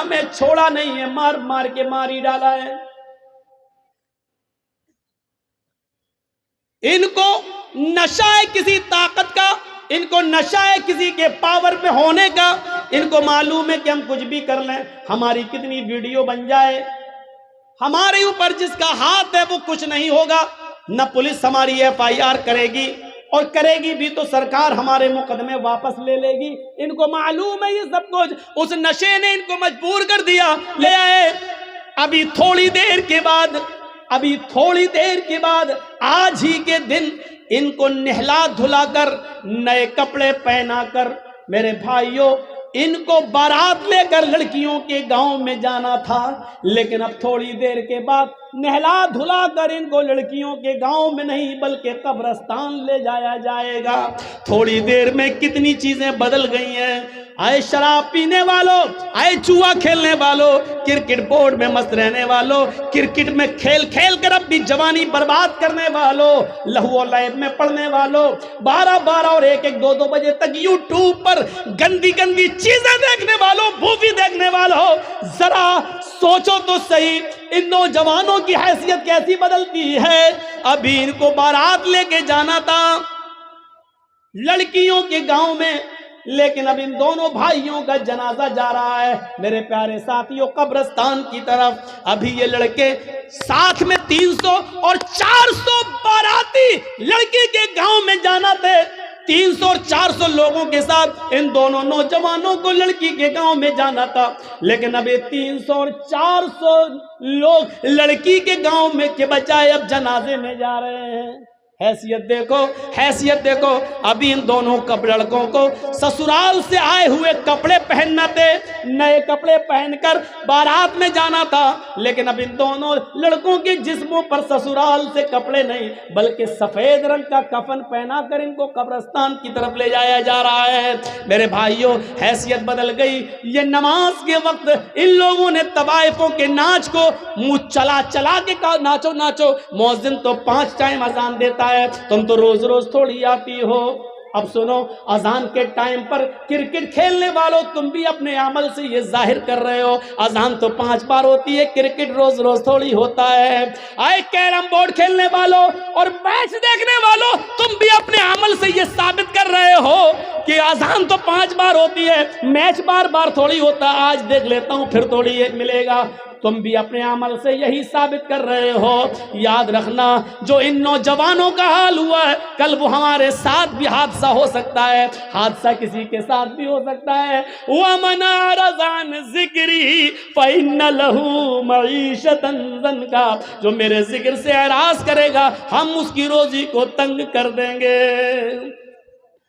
ہمیں چھوڑا نہیں ہے، مار مار کے مار ہی ڈالا ہے۔ ان کو نشہ ہے کسی طاقت کا، ان کو نشہ ہے کسی کے پاور پہ ہونے کا، ان کو معلوم ہے کہ ہم کچھ بھی کر لیں، ہماری کتنی ویڈیو بن جائے، ہمارے اوپر جس کا ہاتھ ہے وہ کچھ نہیں ہوگا، نہ پولیس ہماری FIR کرے گی، اور کرے گی بھی تو سرکار ہمارے مقدمے واپس لے لے گی۔ ان کو معلوم ہے یہ سب کچھ، اس نشے نے ان کو مجبور کر دیا، لے آئے۔ ابھی تھوڑی دیر کے بعد آج ہی کے دن ان کو نہلا دھلا کر، نئے کپڑے پہنا کر، میرے بھائیوں ان کو بارات لے کر لڑکیوں کے گاؤں میں جانا تھا، لیکن اب تھوڑی دیر کے بعد نہلا دھلا کر ان کو لڑکیوں کے گاؤں میں نہیں بلکہ قبرستان لے جایا جائے گا۔ تھوڑی دیر میں کتنی چیزیں بدل گئی ہیں۔ آئے شراب پینے والوں، آئے جوا کھیلنے والوں، کرکٹ بورڈ میں مست رہنے والوں، کرکٹ میں کھیل کھیل کر اپنی جوانی برباد کرنے والوں، لہو و لعب میں پڑنے والوں، 12 اور 1 بجے تک یوٹیوب پر گندی گندی چیزیں دیکھنے والوں، مووی دیکھنے والوں، ذرا سوچو تو صحیح ان نوجوانوں کی حیثیت کیسی بدلتی ہے۔ ابھی ان کو بارات لے کے جانا تھا لڑکیوں کے گاؤں میں، لیکن اب ان دونوں بھائیوں کا جنازہ جا رہا ہے میرے پیارے ساتھیوں قبرستان کی طرف۔ ابھی یہ لڑکے ساتھ میں 300 اور 400 باراتی لڑکی کے گاؤں میں جانا تھے، 300 اور 400 لوگوں کے ساتھ ان دونوں نوجوانوں کو لڑکی کے گاؤں میں جانا تھا، لیکن اب یہ 300 اور 400 لوگ لڑکی کے گاؤں میں کے بجائے اب جنازے میں جا رہے ہیں۔ حیثیت دیکھو۔ ابھی ان دونوں لڑکوں کو سسرال سے آئے ہوئے کپڑے پہننا تھے، نئے کپڑے پہن کر بارات میں جانا تھا، لیکن اب ان دونوں لڑکوں کے جسموں پر سسرال سے کپڑے نہیں بلکہ سفید رنگ کا کفن پہنا کر ان کو قبرستان کی طرف لے جایا جا رہا ہے۔ میرے بھائیوں حیثیت بدل گئی۔ یہ نماز کے وقت ان لوگوں نے طوائفوں کے ناچ کو منہ چلا چلا کے کہا ناچو ناچو، مؤذن تو 5 ٹائم اذان دیتا ہے، تم تو روز روز تھوڑی آتی ہو۔ اب سنو، اذان کے ٹائم پر کرکٹ کھیلنے والوں تم بھی اپنے عمل سے یہ ظاہر کر رہے ہو اذان تو 5 بار ہوتی ہے، کرکٹ روز روز تھوڑی ہوتا ہے۔ آئے کیرم بورڈ کھیلنے والوں اور میچ دیکھنے والوں تم بھی اپنے عمل سے یہ ثابت کر رہے ہو کہ اذان تو 5 بار ہوتی ہے، میچ بار بار تھوڑی ہوتا ہے، آج دیکھ لیتا ہوں پھر تھوڑی ملے گا۔ تم بھی اپنے عمل سے یہی ثابت کر رہے ہو۔ یاد رکھنا جو ان نوجوانوں کا حال ہوا ہے کل وہ ہمارے ساتھ بھی حادثہ ہو سکتا ہے، حادثہ کسی کے ساتھ بھی ہو سکتا ہے۔ وَمَنْ أَعْرَضَ عَنْ ذِكْرِي فَإِنَّ لَهُ مَعِيشَةً ضَنْكًا، جو میرے ذکر سے اعراض کرے گا ہم اس کی روزی کو تنگ کر دیں گے۔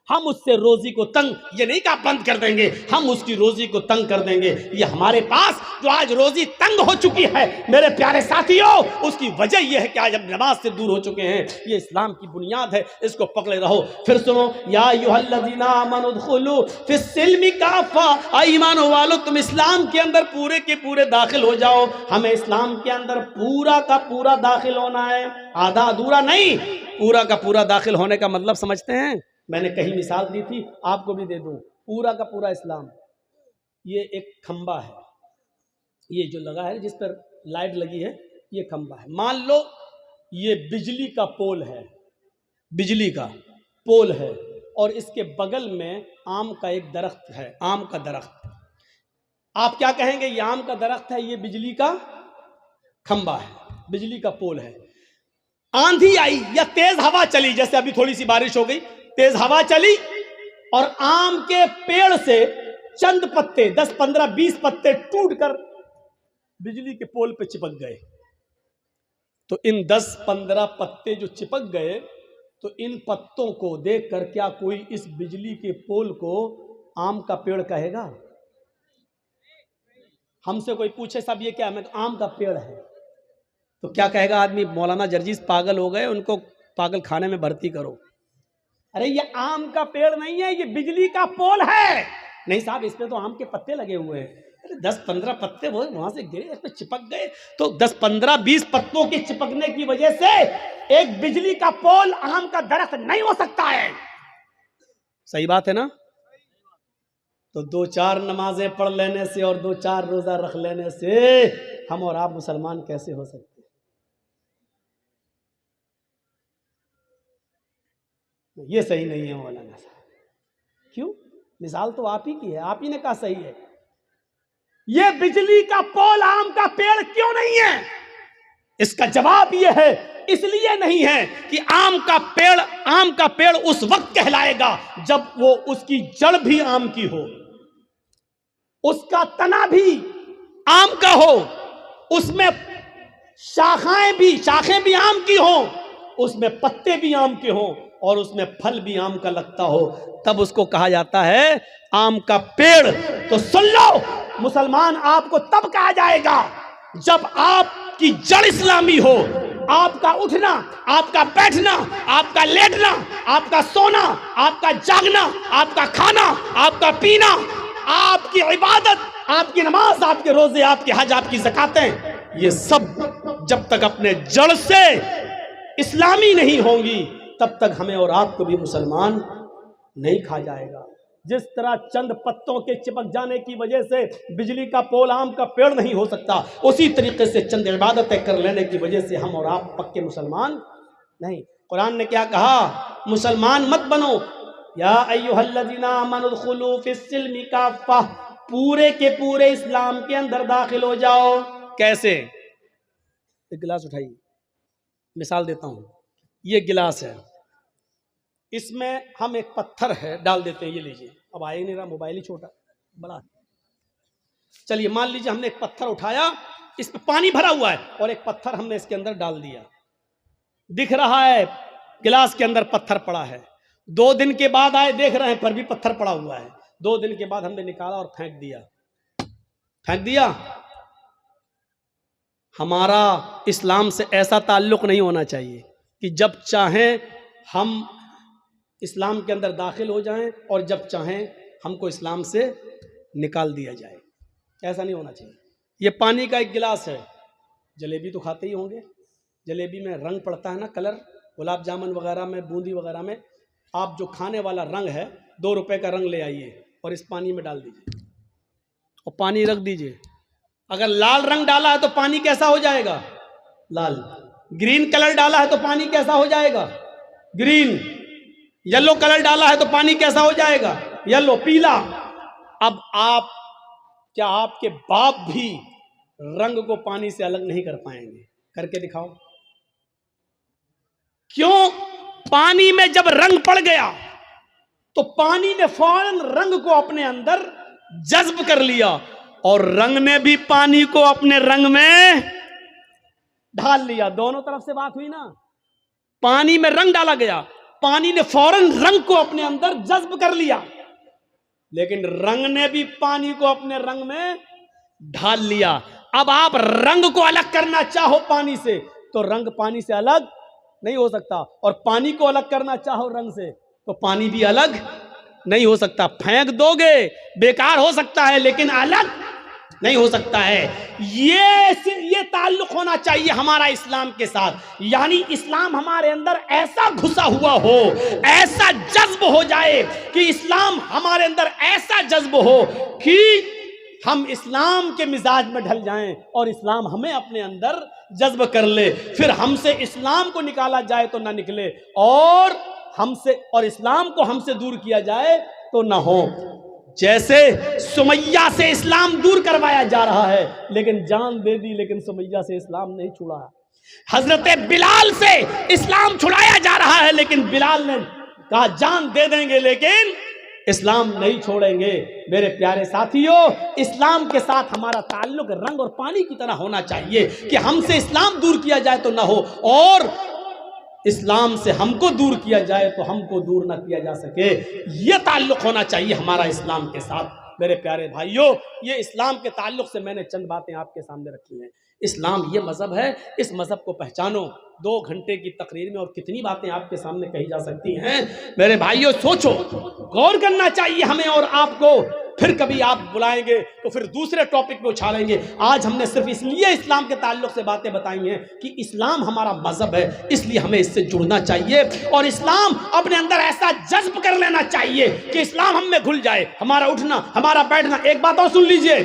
ہم اس سے روزی کو تنگ، یہ نہیں کہا بند کر دیں گے، ہم اس کی روزی کو تنگ کر دیں گے۔ یہ ہمارے پاس جو آج روزی تنگ ہو چکی ہے میرے پیارے ساتھیوں، اس کی وجہ یہ ہے کہ آج ہم نماز سے دور ہو چکے ہیں۔ یہ اسلام کی بنیاد ہے، اس کو پکڑے رہو۔ پھر سنو، یا ایھا الذین آمنوا ادخلوا فی السلم کافہ، اے ایمان والو تم اسلام کے اندر پورے کے پورے داخل ہو جاؤ۔ ہمیں اسلام کے اندر پورا کا پورا داخل ہونا ہے، آدھا ادھورا نہیں۔ پورا کا پورا داخل ہونے کا مطلب سمجھتے ہیں؟ میں نے کہیں مثال دی تھی، آپ کو بھی دے دوں۔ پورا کا پورا اسلام، یہ ایک کھمبا ہے، یہ جو لگا ہے جس پر لائٹ لگی ہے یہ کھمبا ہے۔ مان لو یہ بجلی کا پول ہے، بجلی کا پول ہے، اور اس کے بغل میں آم کا ایک درخت ہے، آم کا درخت۔ آپ کیا کہیں گے؟ یہ آم کا درخت ہے، یہ بجلی کا کھمبا ہے، بجلی کا پول ہے۔ آندھی آئی یا تیز ہوا چلی، جیسے ابھی تھوڑی سی بارش ہو گئی، تیز ہوا چلی اور آم کے پیڑ سے چند پتے 10 15 20 پتے ٹوٹ کر بجلی کے پول پہ چپک گئے، تو ان 10 15 پتے جو چپک گئے تو ان پتوں کو دیکھ کر کیا کوئی اس بجلی کے پول کو آم کا پیڑ کہے گا؟ ہم سے کوئی پوچھے صاحب یہ کیا ہے، آم کا پیڑ ہے، تو کیا کہے گا آدمی؟ مولانا جرجیز پاگل ہو گئے، ان کو پاگل خانے میں بھرتی کرو۔ ارے یہ آم کا پیڑ نہیں ہے، یہ بجلی کا پول ہے۔ نہیں صاحب اس پہ تو آم کے پتے لگے ہوئے ہیں۔ 10 15 پتے وہ وہاں سے گرے، اس پہ چپک گئے، تو 10 15 20 پتوں کے چپکنے کی وجہ سے ایک بجلی کا پول آم کا درخت نہیں ہو سکتا ہے۔ صحیح بات ہے نا؟ تو 2-4 نمازیں پڑھ لینے سے اور 2-4 روزہ رکھ لینے سے ہم اور آپ مسلمان کیسے ہو سکتے ہیں؟ یہ صحیح نہیں ہے مولانا صاحب. کیوں؟ مثال تو آپ ہی کی ہے، آپ ہی نے کہا صحیح ہے. یہ بجلی کا پول آم کا پیڑ کیوں نہیں ہے؟ اس کا جواب یہ ہے، اس لیے نہیں ہے کہ آم کا پیڑ اس وقت کہلائے گا جب وہ اس کی جڑ بھی آم کی ہو، اس کا تنا بھی آم کا ہو، اس میں شاخیں بھی آم کی ہوں، اس میں پتے بھی آم کے ہوں اور اس میں پھل بھی آم کا لگتا ہو، تب اس کو کہا جاتا ہے آم کا پیڑ. تو سن لو مسلمان، آپ کو تب کہا جائے گا جب آپ کی جڑ اسلامی ہو. آپ کا اٹھنا، آپ کا بیٹھنا، آپ کا لیٹنا، آپ کا سونا، آپ کا جاگنا، آپ کا کھانا، آپ کا پینا، آپ کی عبادت، آپ کی نماز، آپ کے روزے، آپ کے حج، آپ کی زکاتیں، یہ سب جب تک اپنے جڑ سے اسلامی نہیں ہوں گی تب تک ہمیں اور آپ کو بھی مسلمان نہیں کھا جائے گا. جس طرح چند پتوں کے چپک جانے کی وجہ سے بجلی کا پول آم کا پیڑ نہیں ہو سکتا، اسی طریقے سے چند عبادتیں کر لینے کی وجہ سے ہم اور آپ پکے مسلمان نہیں. قرآن نے کیا کہا؟ مسلمان مت بنو، یا ایھا الذین آمنوا ادخلوا فی السلم کافہ، پورے کے پورے اسلام کے اندر داخل ہو جاؤ. کیسے؟ ایک گلاس اٹھائیے، مثال دیتا ہوں. یہ گلاس ہے، اس میں ہم ایک پتھر ہے ڈال دیتے ہیں، یہ لیجئے. اب آئے نہیں رہا، موبائل ہی چھوٹا بڑا. چلیے مان لیجئے ہم نے ایک پتھر اٹھایا، اس میں پانی بھرا ہوا ہے اور ایک پتھر ہم نے اس کے اندر ڈال دیا. دکھ رہا ہے گلاس کے اندر پتھر پڑا ہے. 2 دن کے بعد آئے، دیکھ رہے ہیں پر بھی پتھر پڑا ہوا ہے. 2 دن کے بعد ہم نے نکالا اور پھینک دیا. ہمارا اسلام سے ایسا تعلق نہیں ہونا چاہیے کہ جب چاہیں ہم اسلام کے اندر داخل ہو جائیں اور جب چاہیں ہم کو اسلام سے نکال دیا جائے. ایسا نہیں ہونا چاہیے. یہ پانی کا ایک گلاس ہے. جلیبی تو کھاتے ہی ہوں گے. جلیبی میں رنگ پڑتا ہے نا، کلر. گلاب جامن وغیرہ میں، بوندی وغیرہ میں آپ جو کھانے والا رنگ ہے 2 روپے کا رنگ لے آئیے اور اس پانی میں ڈال دیجیے اور پانی رکھ دیجیے. اگر لال رنگ ڈالا ہے تو پانی کیسا ہو جائے گا؟ لال. گرین کلر ڈالا ہے تو پانی کیسا ہو جائے گا؟ گرین. یلو کلر ڈالا ہے تو پانی کیسا ہو جائے گا؟ یلو. پیلا. اب کیا آپ کے باپ بھی رنگ کو پانی سے الگ نہیں کر پائیں گے؟ کر کے دکھاؤ. کیوں؟ پانی میں جب رنگ پڑ گیا تو پانی نے فوراً رنگ کو اپنے اندر جذب کر لیا اور رنگ نے بھی پانی کو اپنے رنگ میں ڈھال لیا. دونوں طرف سے بات ہوئی نا. پانی میں رنگ ڈالا گیا، پانی نے فوراً رنگ کو اپنے اندر جذب کر لیا، لیکن رنگ نے بھی پانی کو اپنے رنگ میں ڈھال لیا. اب آپ رنگ کو الگ کرنا چاہو پانی سے تو رنگ پانی سے الگ نہیں ہو سکتا، اور پانی کو الگ کرنا چاہو رنگ سے تو پانی بھی الگ نہیں ہو سکتا. پھینک دو گے بیکار ہو سکتا ہے لیکن الگ نہیں ہو سکتا ہے. یہ تعلق ہونا چاہیے ہمارا اسلام کے ساتھ. یعنی اسلام ہمارے اندر ایسا گھسا ہوا ہو، ایسا جذب ہو جائے کہ اسلام ہمارے اندر ایسا جذب ہو کہ ہم اسلام کے مزاج میں ڈھل جائیں اور اسلام ہمیں اپنے اندر جذب کر لے. پھر ہم سے اسلام کو نکالا جائے تو نہ نکلے، اور اسلام کو ہم سے دور کیا جائے تو نہ ہو. جیسے سمیہ سے اسلام دور کروایا جا رہا ہے لیکن جان دے دی، لیکن سمیہ سے اسلام نہیں چھڑا. حضرت بلال سے اسلام چھڑایا جا رہا ہے لیکن بلال نے کہا جان دے دیں گے لیکن اسلام نہیں چھوڑیں گے. میرے پیارے ساتھیوں، اسلام کے ساتھ ہمارا تعلق رنگ اور پانی کی طرح ہونا چاہیے کہ ہم سے اسلام دور کیا جائے تو نہ ہو، اور اسلام سے ہم کو دور کیا جائے تو ہم کو دور نہ کیا جا سکے. یہ تعلق ہونا چاہیے ہمارا اسلام کے ساتھ. میرے پیارے بھائیوں، یہ اسلام کے تعلق سے میں نے چند باتیں آپ کے سامنے رکھی ہیں. اسلام یہ مذہب ہے، اس مذہب کو پہچانو. 2 گھنٹے کی تقریر میں اور کتنی باتیں آپ کے سامنے کہی جا سکتی ہیں. میرے بھائیوں سوچو، غور کرنا چاہیے ہمیں اور آپ کو پھر کبھی آپ بلائیں گے تو پھر دوسرے ٹاپک پہ اچھالیں گے. آج ہم نے صرف اس لیے اسلام کے تعلق سے باتیں بتائی ہیں کہ اسلام ہمارا مذہب ہے, اس لیے ہمیں اس سے جڑنا چاہیے اور اسلام اپنے اندر ایسا جذب کر لینا چاہیے کہ اسلام ہم میں گھل جائے, ہمارا اٹھنا, ہمارا بیٹھنا. ایک بات اور سن لیجئے,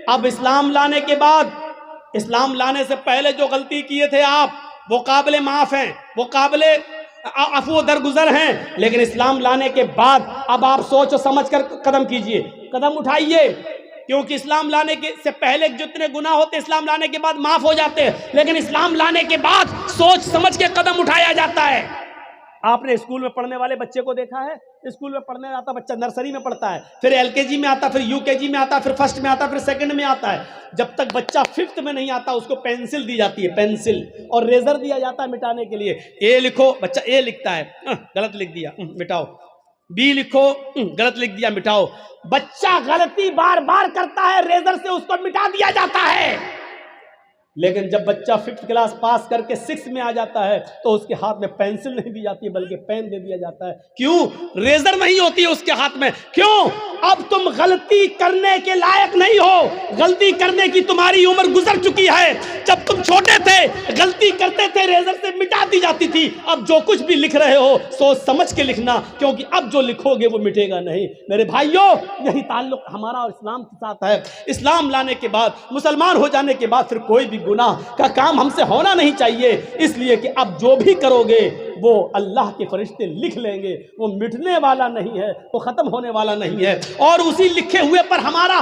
اب اسلام لانے کے بعد, اسلام لانے سے پہلے جو غلطی کیے تھے آپ, وہ قابل معاف ہیں, وہ قابل عفو درگزر ہیں, لیکن اسلام لانے کے بعد اب آپ سوچ و سمجھ کر قدم کیجئے, قدم اٹھائیے, کیونکہ اسلام لانے کے سے پہلے جتنے گناہ ہوتے اسلام لانے کے بعد معاف ہو جاتے ہیں, لیکن اسلام لانے کے بعد سوچ سمجھ کے قدم اٹھایا جاتا ہے. آپ نے اسکول میں پڑھنے والے بچے کو دیکھا ہے, اسکول میں پڑھنے آتا بچہ نرسری میں پڑھتا ہے, پھر ایل کے جی میں آتا, پھر یو کے جی میں آتا, پھر فرسٹ میں آتا, پھر سیکنڈ میں آتا ہے. جب تک بچہ ففتھ میں نہیں آتا اس کو پینسل دی جاتی ہے, پینسل, اور ریزر دیا جاتا ہے مٹانے کے لیے. اے لکھو, بچہ اے لکھتا ہے, غلط لکھ دیا, مٹاؤ. بی لکھو, غلط لکھ دیا, مٹاؤ. بچہ غلطی بار بار کرتا ہے, ریزر سے اس کو مٹا دیا جاتا ہے. لیکن جب بچہ 5th کلاس پاس کر کے 6 میں آ جاتا ہے تو اس کے ہاتھ میں پینسل نہیں دی جاتی بلکہ پین دے دیا جاتا ہے. کیوں؟ ریزر نہیں ہوتی ہے اس کے ہاتھ میں. کیوں؟ اب تم غلطی کرنے کے لائق نہیں ہو, غلطی کرنے کی تمہاری عمر گزر چکی ہے. جب تم چھوٹے تھے غلطی کرتے تھے, ریزر سے مٹا دی جاتی تھی. اب جو کچھ بھی لکھ رہے ہو سوچ سمجھ کے لکھنا, کیونکہ اب جو لکھو گے وہ مٹے گا نہیں. میرے بھائیوں, یہی تعلق ہمارا اور اسلام کے ساتھ ہے. اسلام لانے کے بعد, مسلمان ہو جانے کے بعد پھر کوئی بھی گناہ کا کام ہم سے ہونا نہیں چاہیے, اس لیے کہ اب جو بھی کرو گے وہ اللہ کے فرشتے لکھ لیں گے, وہ مٹنے والا نہیں ہے, وہ ختم ہونے والا نہیں ہے, اور اسی لکھے ہوئے پر ہمارا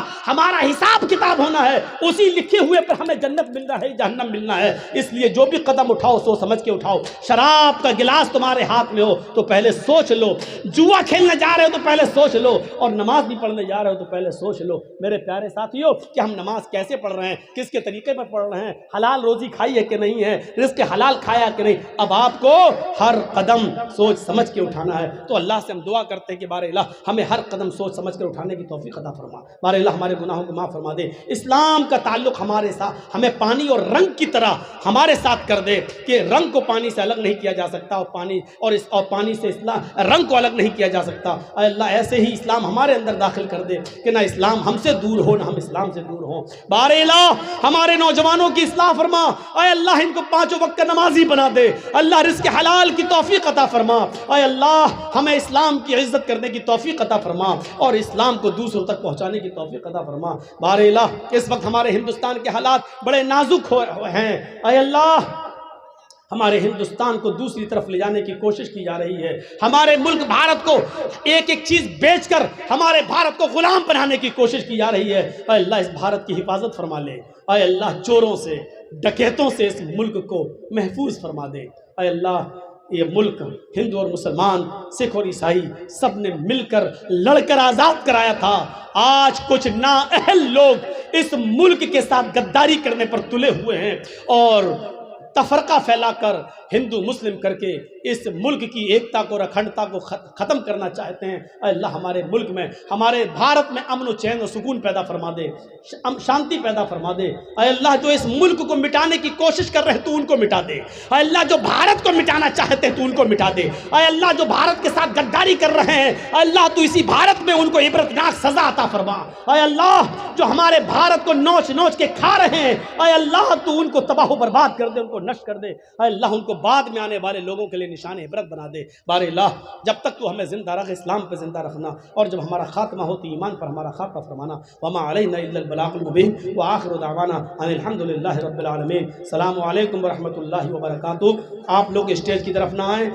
حساب کتاب ہونا ہے, اسی لکھے ہوئے پر ہمیں جنت ملنا ہے, جہنم ملنا ہے. اس لیے جو بھی قدم اٹھاؤ سوچ سمجھ کے اٹھاؤ. شراب کا گلاس تمہارے ہاتھ میں ہو تو پہلے سوچ لو, جوا کھیلنے جا رہے ہو تو پہلے سوچ لو, اور نماز بھی پڑھنے جا رہے ہو تو پہلے سوچ لو. میرے پیارے ساتھیوں, کہ ہم نماز کیسے پڑھ رہے ہیں, کس کے طریقے پر پڑھ رہے ہیں, حلال روزی کھائی ہے کہ نہیں ہے, رزق حلال کھایا کہ نہیں. اب آپ کو ہر قدم سوچ سمجھ کے اٹھانا ہے. تو اللہ سے ہم دعا کرتے ہیں کہ بارے اللہ ہمیں ہر قدم سوچ سمجھ کر اٹھانے کی توفیق عطا فرما. بارے اللہ ہمارے گناہوں کو معاف فرما دے. اسلام کا تعلق ہمارے ساتھ, ہمیں پانی اور رنگ کی طرح ہمارے ساتھ کر دے کہ رنگ کو پانی سے الگ نہیں کیا جا سکتا, اور پانی سے اسلام رنگ کو الگ نہیں کیا جا سکتا. اے اللہ ایسے ہی اسلام ہمارے اندر داخل کر دے کہ نہ اسلام ہم سے دور ہو, نہ ہم اسلام سے دور ہوں. بارے اللہ ہمارے نوجوانوں کی اصلاح فرما. اے اللہ ان کو 5 وقت کا نمازی بنا دے. اللہ رزق حلال کی توفیق عطا فرما. اے اللہ ہمیں اسلام کی عزت کرنے کی توفیق عطا فرما, اور اسلام کو دوسروں تک پہنچانے کی توفیق عطا فرما. بارے اللہ اس وقت ہمارے ہندوستان کے حالات بڑے نازک ہیں. اے اللہ ہمارے ہندوستان کو دوسری طرف لے جانے کی کوشش کی جا رہی ہے. ہمارے ملک بھارت کو ایک ایک چیز بیچ کر ہمارے بھارت کو غلام بنانے کی کوشش کی جا رہی ہے. اے اللہ اس بھارت کی حفاظت فرما لے. اے اللہ چوروں سے, ڈکیتوں سے اس ملک کو محفوظ فرما دے. اے اللہ یہ ملک ہندو اور مسلمان, سکھ اور عیسائی سب نے مل کر لڑ کر آزاد کرایا تھا. آج کچھ نااہل لوگ اس ملک کے ساتھ غداری کرنے پر تلے ہوئے ہیں اور تفرقہ پھیلا کر ہندو مسلم کر کے اس ملک کی ایکتا کو اور اکھنڈتا کو ختم کرنا چاہتے ہیں. اے اللہ ہمارے ملک میں, ہمارے بھارت میں امن و چین و سکون پیدا فرما دے, شانتی پیدا فرما دے. اے اللہ جو اس ملک کو مٹانے کی کوشش کر رہے ہیں تو ان کو مٹا دے. اے اللہ جو بھارت کو مٹانا چاہتے ہیں تو ان کو مٹا دے. اے اللہ جو بھارت کے ساتھ غداری کر رہے ہیں, اے اللہ تو اسی بھارت میں ان کو عبرتناک سزا عطا فرما. اے اللہ جو ہمارے بھارت کو نوچ نوچ کے کھا رہے ہیں, اے اللہ تو ان کو تباہ و برباد کر دے, ان کو نشٹ کر دے. اے اللہ ان کو بعد میں آنے والے لوگوں کے لیے نشان عبرت بنا دے. بارے اللہ جب تک تو ہمیں زندہ رکھ, اسلام پہ زندہ رکھنا, اور جب ہمارا خاتمہ ہوتی ایمان پر ہمارا خاتمہ فرمانا. وما علینا الا البلاغ المبین وآخر دعوانا ان الحمدللہ رب العالمین. السلام علیکم ورحمۃ اللہ وبرکاتہ. آپ لوگ اسٹیج کی طرف نہ آئیں.